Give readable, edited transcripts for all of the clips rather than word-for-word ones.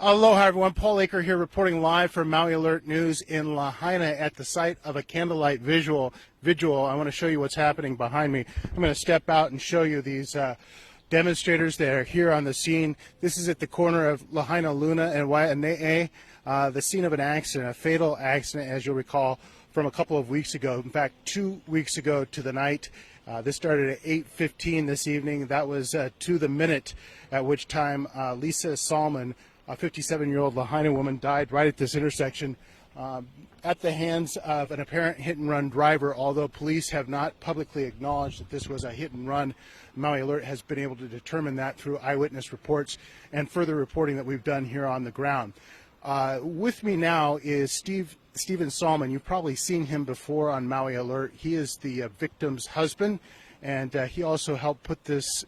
Aloha, everyone. Paul Aker here reporting live from Maui Alert News in Lahaina at the site of a Candlelight Vigil. I want to show you what's happening behind me. I'm going to step out and show you these demonstrators that are here on the scene. This is at the corner of Lahainaluna and Wainee, the scene of an accident, a fatal accident, as you'll recall, from a couple of weeks ago. In fact, 2 weeks ago to the night. This started at 8:15 this evening. That was to the minute at which time Lisa Salmon, a 57-year-old Lahaina woman, died right at this intersection at the hands of an apparent hit-and-run driver. Although police have not publicly acknowledged that this was a hit-and-run, Maui Alert has been able to determine that through eyewitness reports and further reporting that we've done here on the ground. With me now is Stephen Salmon. You've probably seen him before on Maui Alert. He is the victim's husband, and he also helped put this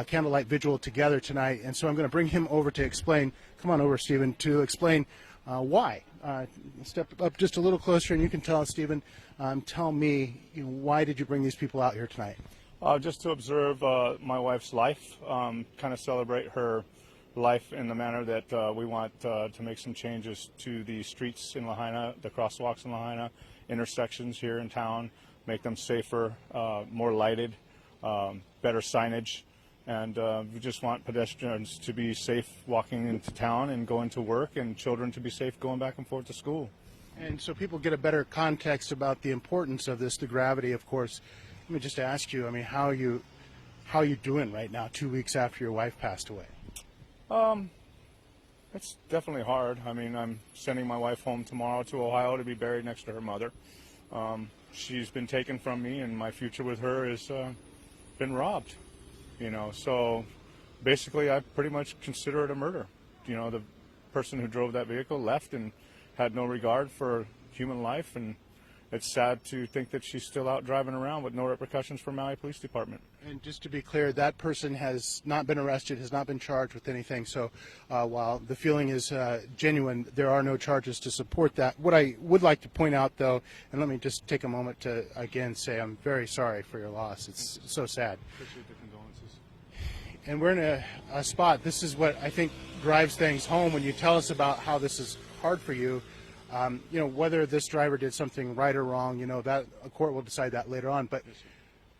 Candlelight Vigil together tonight. And so I'm going to bring him over to explain. Come on over, Stephen, to explain why. Step up just a little closer, and you can tell us, Stephen. Tell me, why did you bring these people out here tonight? Just to observe my wife's life, kind of celebrate her life in the manner that we want to make some changes to the streets in Lahaina, the crosswalks in Lahaina, intersections here in town, make them safer, more lighted, better signage, and we just want pedestrians to be safe walking into town and going to work, and children to be safe going back and forth to school. And so people get a better context about the importance of this, the gravity, of course. Let me just ask you, how are you doing right now, 2 weeks after your wife passed away? It's definitely hard. I'm sending my wife home tomorrow to Ohio to be buried next to her mother. She's been taken from me, and my future with her has been robbed. So basically I pretty much consider it a murder. The person who drove that vehicle left and had no regard for human life, and it's sad to think that she's still out driving around with no repercussions for Maui Police Department. And just to be clear, that person has not been arrested, has not been charged with anything. So while the feeling is genuine, there are no charges to support that. What I would like to point out, though, and let me just take a moment to again say I'm very sorry for your loss. It's so sad. Appreciate the condolences. And we're in a spot. This is what I think drives things home when you tell us about how this is hard for you. Whether this driver did something right or wrong, that a court will decide that later on. But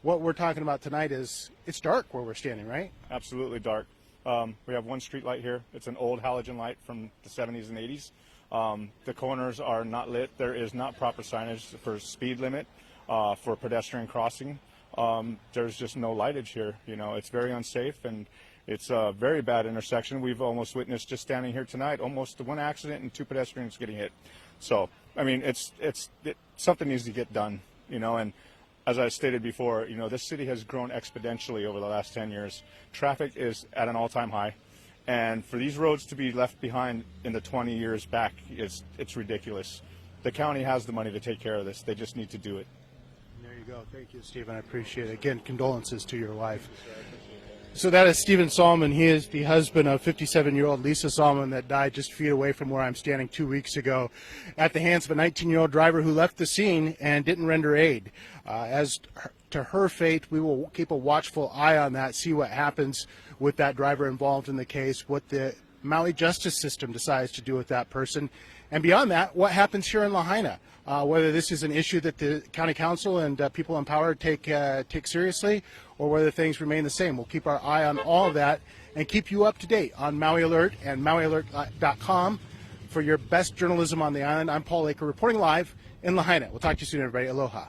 what we're talking about tonight is it's dark where we're standing, right? Absolutely dark. We have one street light here. It's an old halogen light from the 70s and 80s. The corners are not lit. There is not proper signage for speed limit, for pedestrian crossing. There's just no lightage here. It's very unsafe, and it's a very bad intersection. We've almost witnessed, just standing here tonight, almost one accident and 2 pedestrians getting hit. So, something needs to get done, and as I stated before, this city has grown exponentially over the last 10 years. Traffic is at an all-time high, and for these roads to be left behind in the 20 years back, it's ridiculous. The county has the money to take care of this. They just need to do it. There you go. Thank you, Stephen. I appreciate it. Again, condolences to your wife. So that is Stephen Salmon. He is the husband of 57-year-old Lisa Salmon that died just feet away from where I'm standing 2 weeks ago at the hands of a 19-year-old driver who left the scene and didn't render aid. As to her fate, we will keep a watchful eye on that, see what happens with that driver involved in the case, what the Maui justice system decides to do with that person. And beyond that, what happens here in Lahaina, whether this is an issue that the county council and people in power take seriously, or whether things remain the same. We'll keep our eye on all of that and keep you up to date on Maui Alert and MauiAlert.com for your best journalism on the island. I'm Paul Aker reporting live in Lahaina. We'll talk to you soon, everybody. Aloha.